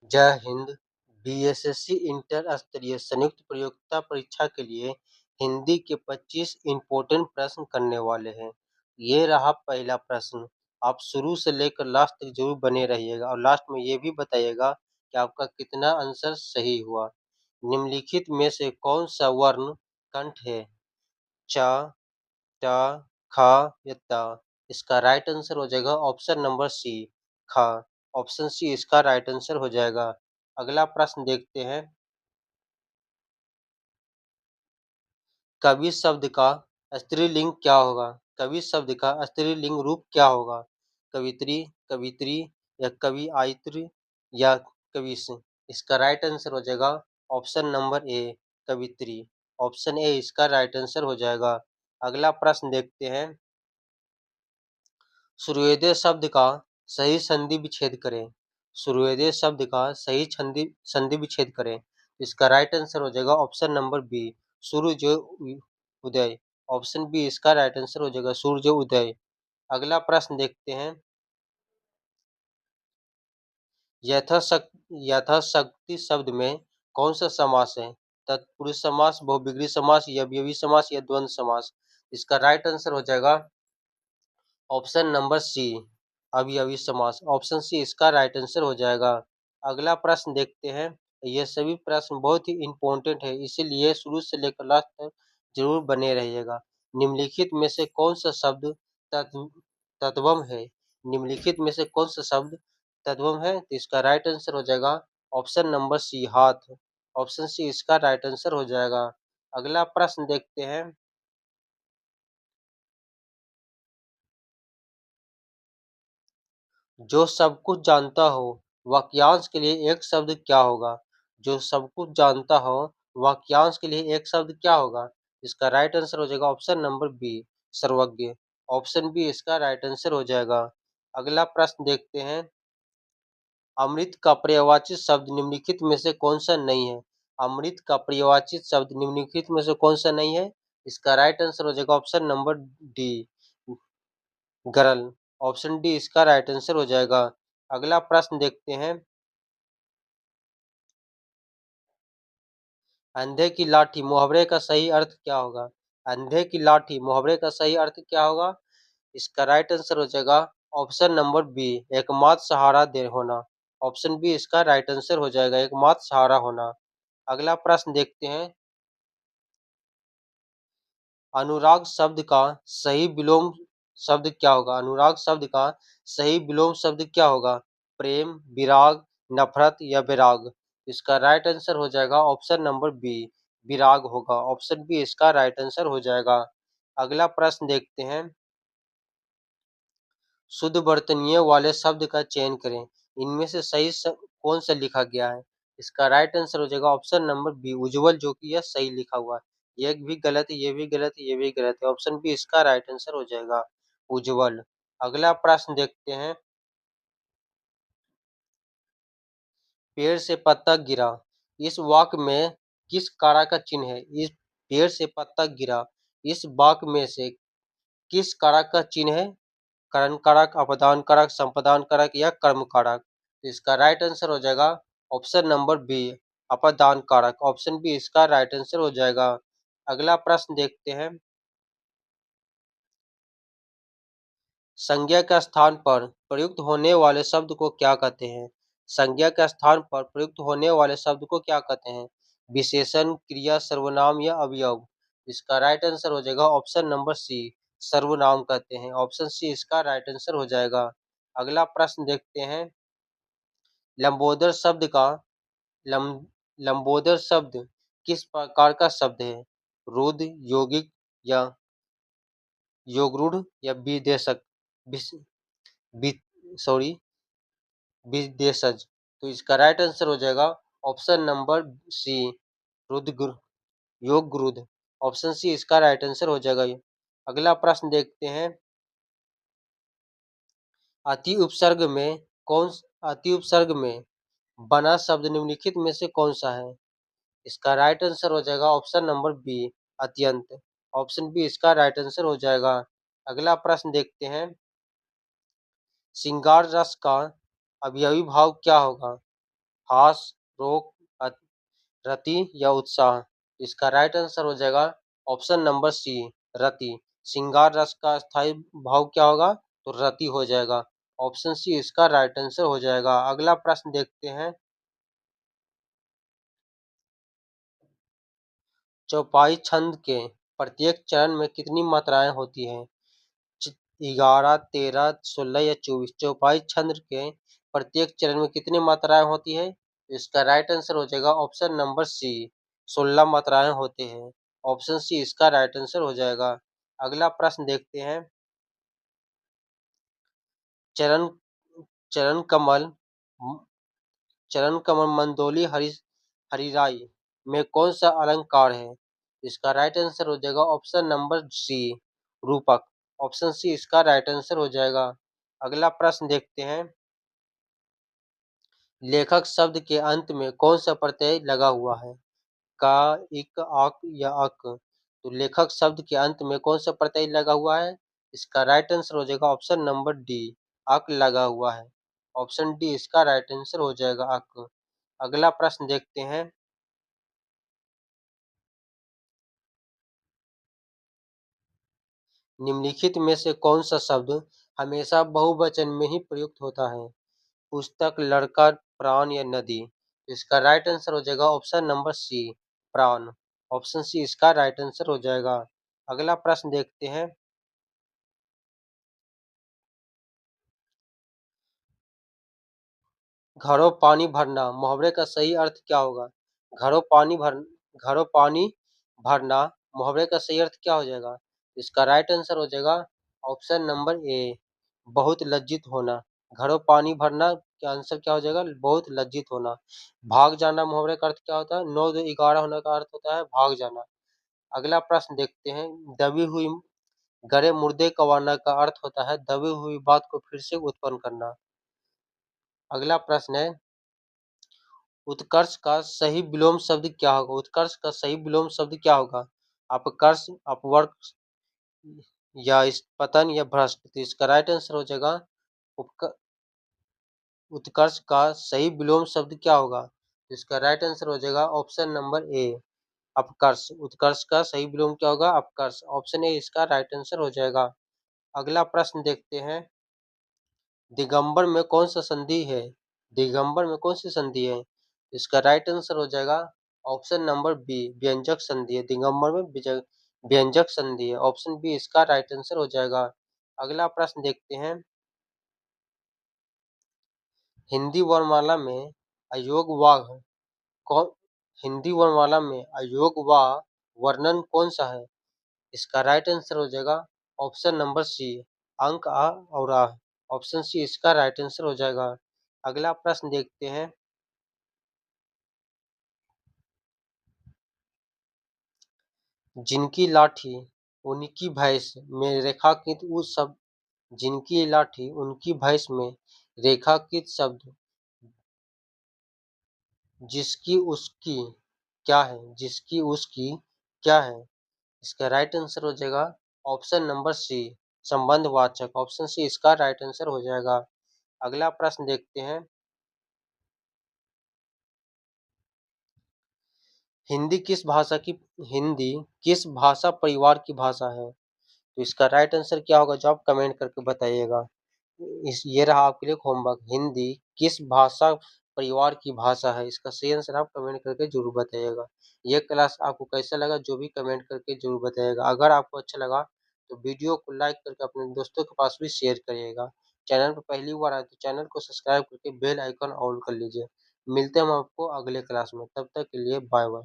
जय Hind. BSSC inter स्तरीय संयुक्त प्रतियोगिता परीक्षा के लिए हिंदी के 25 इम्पोर्टेंट प्रश्न करने वाले हैं। ये रहा पहला प्रश्न। आप शुरू से लेकर लास्ट तक जरूर बने रहिएगा और लास्ट में ये भी बताइएगा कि आपका कितना आंसर सही हुआ। निम्नलिखित में से कौन सा वर्ण कंठ है? च, ट, ख या त? इसका राइट आंसर हो जाएगा ऑप्शन नंबर सी, ख। ऑप्शन सी इसका राइट आंसर हो जाएगा। अगला प्रश्न देखते हैं। कवि शब्द का स्त्रीलिंग क्या होगा? कवि शब्द का स्त्रीलिंग रूप क्या होगा? कवित्री, कवित्री या कविआयत्री या कविश? इसका राइट आंसर हो जाएगा ऑप्शन नंबर ए, कवित्री। ऑप्शन ए इसका राइट आंसर हो जाएगा। अगला प्रश्न देखते हैं। सूर्योदय शब्द का सही संधि विच्छेद करें। सूर्योदय शब्द का सही संधि विच्छेद करें। इसका राइट आंसर हो जाएगा ऑप्शन नंबर बी, सूर्य उदय। ऑप्शन बी इसका राइट आंसर हो जाएगा सूर्य उदय। अगला प्रश्न देखते हैं। यथाशक्ति शब्द में कौन सा समास है? तत्पुरुष समास, बहुव्रीहि समास या अवयवी समास या द्वंद्व समास? इसका राइट आंसर हो जाएगा ऑप्शन नंबर सी, अवयवी समास। ऑप्शन सी इसका राइट आंसर हो जाएगा। अगला प्रश्न देखते हैं। ये सभी प्रश्न बहुत ही इम्पोर्टेंट है, इसीलिए शुरू से लेकर लास्ट तक जरूर बने रहिएगा। निम्नलिखित में से कौन सा शब्द तद्भव है? निम्नलिखित में से कौन सा शब्द तद्भव है? तो इसका राइट आंसर हो जाएगा ऑप्शन नंबर सी, हाथ। ऑप्शन सी इसका राइट आंसर हो जाएगा। अगला प्रश्न देखते हैं। जो सब कुछ जानता हो वाक्यांश के लिए एक शब्द क्या होगा? जो सब कुछ जानता हो वाक्यांश के लिए एक शब्द क्या होगा? इसका राइट आंसर हो जाएगा ऑप्शन नंबर बी, सर्वज्ञ। ऑप्शन बी इसका राइट आंसर हो जाएगा। अगला प्रश्न देखते हैं। अमृत का पर्यायवाची शब्द निम्नलिखित में से कौन सा नहीं है? अमृत का पर्यायवाची शब्द निम्नलिखित में से कौन सा नहीं है? इसका राइट आंसर हो जाएगा ऑप्शन नंबर डी, गरल। ऑप्शन डी इसका राइट आंसर हो जाएगा। अगला प्रश्न देखते हैं। अंधे की लाठी मुहावरे का सही अर्थ क्या होगा? अंधे की लाठी मुहावरे का सही अर्थ क्या होगा? इसका राइट आंसर हो जाएगा ऑप्शन नंबर बी, एकमात्र सहारा दे होना। ऑप्शन बी इसका राइट आंसर हो जाएगा, एकमात्र सहारा होना। अगला प्रश्न देखते हैं। अनुराग शब्द का सही विलोम शब्द क्या होगा? अनुराग शब्द का सही विलोम शब्द क्या होगा? प्रेम, विराग, नफरत या विराग? इसका राइट आंसर हो जाएगा ऑप्शन नंबर बी, विराग होगा। ऑप्शन बी इसका राइट आंसर हो जाएगा। अगला प्रश्न देखते हैं। शुद्ध वर्तनीय वाले शब्द का चयन करें। इनमें से सही कौन सा लिखा गया है? इसका राइट आंसर हो जाएगा ऑप्शन नंबर बी, उज्जवल, जो कि यह सही लिखा हुआ है। ये भी गलत है, ये भी गलत है, ये भी गलत है। ऑप्शन बी इसका राइट आंसर हो जाएगा, उज्जवल। अगला प्रश्न देखते हैं। पेड़ से पत्ता गिरा, इस वाक्य में किस कारक का चिन्ह है? इस पेड़ से पत्ता गिरा, इस वाक्य में से किस कारक का चिन्ह है? करण कारक, अपदान कारक, संपदान कारक या कर्म कारक? इसका राइट आंसर हो जाएगा ऑप्शन नंबर बी, अपदान कारक। ऑप्शन बी इसका राइट आंसर हो जाएगा। अगला प्रश्न देखते हैं। संज्ञा के स्थान पर प्रयुक्त होने वाले शब्द को क्या कहते हैं? संज्ञा के स्थान पर प्रयुक्त होने वाले शब्द को क्या कहते हैं? विशेषण, क्रिया, सर्वनाम या अवयव? इसका राइट आंसर हो जाएगा ऑप्शन नंबर सी, सर्वनाम कहते हैं। ऑप्शन सी इसका राइट आंसर हो जाएगा। अगला प्रश्न देखते हैं। लंबोदर शब्द का लम लंबोदर शब्द किस प्रकार का शब्द है? रुद्र, यौगिक या योगरूढ़ या विदेशक? विस- सॉरी, विदेशज? तो इसका राइट आंसर हो जाएगा ऑप्शन नंबर सी, रुद्र, योगरूढ़। ऑप्शन सी इसका राइट आंसर हो जाएगा। अगला प्रश्न देखते हैं। अति उपसर्ग में कौन अति उपसर्ग में बना शब्द निम्नलिखित में से कौन सा है? इसका राइट आंसर हो जाएगा ऑप्शन नंबर बी, अत्यंत। ऑप्शन बी इसका राइट आंसर हो जाएगा। अगला प्रश्न देखते हैं। श्रृंगार रस का अवयवी भाव क्या होगा? हास, रोक, रति या उत्साह। इसका राइट आंसर हो जाएगा ऑप्शन नंबर सी, रति। श्रृंगार रस का स्थायी भाव क्या होगा? तो रति हो जाएगा। ऑप्शन सी इसका राइट आंसर हो जाएगा। अगला प्रश्न देखते हैं। चौपाई छंद के प्रत्येक चरण में कितनी मात्राएं होती हैं? 11, 13, 16 या 24। चौपाई छंद के प्रत्येक चरण में कितनी मात्राएं होती है? इसका राइट आंसर हो जाएगा ऑप्शन नंबर सी, 16 मात्राएं होते हैं। ऑप्शन सी इसका राइट आंसर हो जाएगा। अगला प्रश्न देखते हैं। चरण चरण कमल चरण कमल मंदोली हरिराई में कौन सा अलंकार है? इसका राइट आंसर हो जाएगा ऑप्शन नंबर सी, रूपक। ऑप्शन सी इसका राइट आंसर हो जाएगा। अगला प्रश्न देखते हैं। लेखक शब्द के अंत में कौन सा प्रत्यय लगा हुआ है? का, इक, आक या अक। तो लेखक शब्द के अंत में कौन सा प्रत्यय लगा हुआ है? इसका राइट आंसर हो जाएगा ऑप्शन नंबर डी, अक लगा हुआ है। ऑप्शन डी इसका राइट आंसर हो जाएगा, अक। अगला प्रश्न देखते हैं। निम्नलिखित में से कौन सा शब्द हमेशा बहुवचन में ही प्रयुक्त होता है? पुस्तक, लड़का, प्राण या नदी। इसका राइट आंसर हो जाएगा ऑप्शन नंबर सी, प्राण। ऑप्शन सी इसका राइट आंसर हो जाएगा। अगला प्रश्न देखते हैं। घरों पानी भरना मुहावरे का सही अर्थ क्या होगा? घरों पानी भर घरों पानी भरना मुहावरे का सही अर्थ क्या हो जाएगा? इसका राइट आंसर हो जाएगा ऑप्शन नंबर ए, बहुत लज्जित होना। घरों पानी भरना का आंसर क्या हो जाएगा? बहुत लज्जित होना। भाग जाना मुहावरे का अर्थ क्या होता है? 9 2 11 होने का अर्थ होता है भाग जाना। अगला प्रश्न देखते हैं। दबी हुई गड़े मुर्दे कवाना का अर्थ होता है दबी हुई बात को फिर से उत्पन्न करना। अगला प्रश्न है। उत्कर्ष का सही विलोम शब्द क्या होगा? उत्कर्ष का सही विलोम शब्द क्या होगा? अपकर्ष, अपवर्ग या पतन या भ्रष्ट। तो इसका राइट आंसर हो जाएगा उत्कर्ष का सही विलोम शब्द क्या होगा? इसका राइट आंसर हो जाएगा ऑप्शन नंबर ए, अपकर्ष। उत्कर्ष का सही विलोम क्या होगा? अपकर्ष। ऑप्शन ए इसका राइट आंसर हो जाएगा। अगला प्रश्न देखते हैं। दिगंबर में कौन सा संधि है? दिगंबर में कौन सी संधि है? इसका राइट आंसर हो जाएगा ऑप्शन नंबर बी, व्यंजक संधि है। दिगंबर में व्यंजक संधि है। ऑप्शन बी इसका राइट आंसर हो जाएगा। अगला प्रश्न देखते हैं। हिंदी वर्णमाला में अयोगवाह कौन हिंदी वर्णमाला में अयोगवाह वर्णन कौन सा है? इसका राइट आंसर हो जाएगा ऑप्शन नंबर सी, अंक, आ और आ। ऑप्शन सी इसका राइट आंसर हो जाएगा। अगला प्रश्न देखते हैं। जिनकी लाठी उनकी भैंस में रेखांकित उस शब्द जिनकी लाठी उनकी भैंस में रेखांकित शब्द जिसकी उसकी क्या है? जिसकी उसकी क्या है? इसका राइट आंसर हो जाएगा ऑप्शन नंबर सी, संबंधवाचक। ऑप्शन सी इसका राइट आंसर हो जाएगा। अगला प्रश्न देखते हैं। हिंदी किस भाषा की हिंदी किस भाषा परिवार की भाषा है? तो इसका राइट आंसर क्या होगा जो आप कमेंट करके बताइएगा। ये रहा आपके लिए होमवर्क। हिंदी किस भाषा परिवार की भाषा है? इसका सही आंसर आप कमेंट करके जरूर बताइएगा। ये क्लास आपको कैसा लगा जो भी कमेंट करके जरूर बताइएगा। अगर आपको अच्छा लगा तो वीडियो को लाइक करके अपने दोस्तों के पास भी शेयर करिएगा। चैनल पर पहली बार आए तो चैनल को सब्सक्राइब करके बेल आइकन ऑन कर लीजिए। मिलते हैं हम आपको अगले क्लास में, तब तक के लिए बाय बाय।